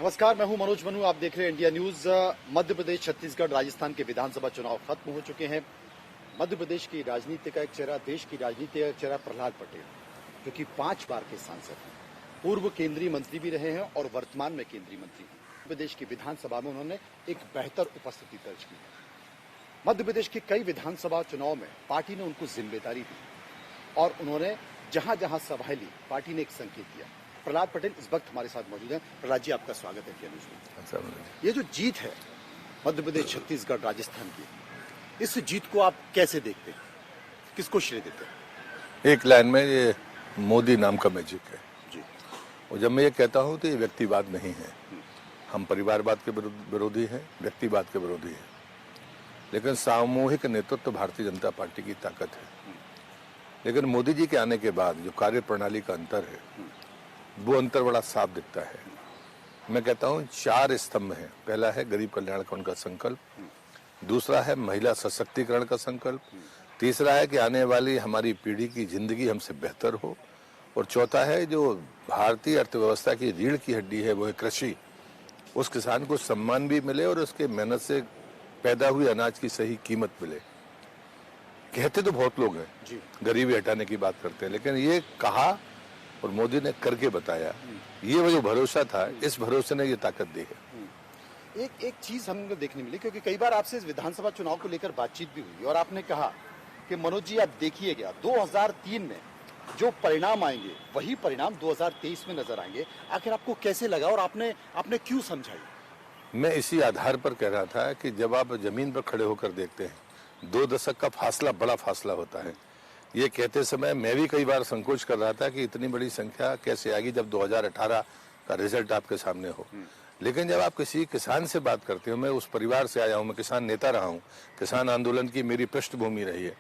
नमस्कार, मैं हूं मनोज मनु। आप देख रहे हैं इंडिया न्यूज। मध्य प्रदेश, छत्तीसगढ़, राजस्थान के विधानसभा चुनाव खत्म हो चुके हैं। मध्य प्रदेश की राजनीति का एक चेहरा, देश की राजनीति का एक चेहरा प्रहलाद पटेल, जो कि 5 बार के सांसद हैं, पूर्व केंद्रीय मंत्री भी रहे हैं और वर्तमान में केंद्रीय मंत्री हैं। मध्य प्रदेश की विधानसभा में उन्होंने एक बेहतर उपस्थिति दर्ज की है। मध्य प्रदेश के कई विधानसभा चुनाव में पार्टी ने उनको जिम्मेदारी दी और उन्होंने जहां जहां सभाएं ली, पार्टी ने एक संकेत दिया। प्रहलाद पटेल इस वक्त हमारे साथ मौजूद हैं। प्रहलाद जी, आपका स्वागत है इंडिया न्यूज में। ये जो जीत है मध्य प्रदेश, छत्तीसगढ़, राजस्थान की, इस जीत को आप कैसे देखते हैं? किसको श्रेय देते हैं? एक लाइन में, ये मोदी नाम का मैजिक है जी। और जब मैं ये कहता हूँ तो ये व्यक्तिवाद नहीं है। हम परिवारवाद के विरोधी हैं, व्यक्तिवाद के विरोधी हैं, लेकिन सामूहिक नेतृत्व भारतीय जनता पार्टी की ताकत है। लेकिन मोदी जी के आने के बाद जो कार्य प्रणाली का अंतर है, वो अंतर बड़ा साफ दिखता है। मैं कहता हूँ 4 स्तंभ हैं। पहला है गरीब कल्याण का उनका संकल्प, दूसरा है महिला सशक्तिकरण का संकल्प, तीसरा है कि आने वाली हमारी पीढ़ी की जिंदगी हमसे बेहतर हो, और चौथा है जो भारतीय अर्थव्यवस्था की रीढ़ की हड्डी है, वो है कृषि। उस किसान को सम्मान भी मिले और उसके मेहनत से पैदा हुई अनाज की सही कीमत मिले। कहते तो बहुत लोग हैं, गरीबी हटाने की बात करते हैं, लेकिन ये कहा और मोदी ने करके बताया। ये वो जो भरोसा था, इस भरोसे ने ये ताकत दी है। एक चीज हमको देखने मिली, क्योंकि कई बार आपसे इस विधानसभा चुनाव को लेकर बातचीत भी हुई और आपने कहा कि मनोज जी, आप देखिएगा 2003 में जो परिणाम आएंगे वही परिणाम 2023 में नजर आएंगे। आखिर आपको कैसे लगा और आपने क्यों समझाई? मैं इसी आधार पर कह रहा था कि जब आप जमीन पर खड़े होकर देखते हैं, 2 दशक का फासला बड़ा फासला होता है। ये कहते समय मैं भी कई बार संकोच कर रहा था कि इतनी बड़ी संख्या कैसे आएगी जब 2018 का रिजल्ट आपके सामने हो। लेकिन जब आप किसी किसान से बात करते हो, मैं उस परिवार से आया हूँ, मैं किसान नेता रहा हूँ, किसान आंदोलन की मेरी पृष्ठभूमि रही है,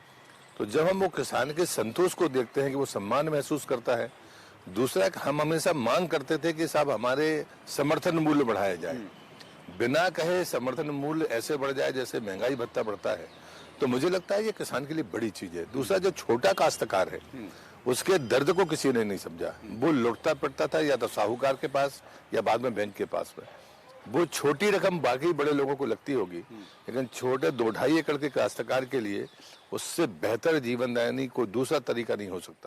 तो जब हम वो किसान के संतोष को देखते हैं कि वो सम्मान महसूस करता है। दूसरा, हम हमेशा मांग करते थे कि साहब हमारे समर्थन मूल्य बढ़ाया जाए, बिना कहे समर्थन मूल्य ऐसे बढ़ जाए जैसे महंगाई भत्ता बढ़ता है, तो मुझे लगता है ये किसान के लिए बड़ी चीज है। दूसरा, जो छोटा काश्तकार है, उसके दर्द को किसी ने नहीं समझा। वो लुटता पड़ता था या तो साहूकार के पास या बाद में बैंक के पास में। वो छोटी रकम बाकी बड़े लोगों को लगती होगी, लेकिन छोटे 2-2.5 एकड़ के काश्तकार के लिए उससे बेहतर जीवन दायनी कोई दूसरा तरीका नहीं हो सकता।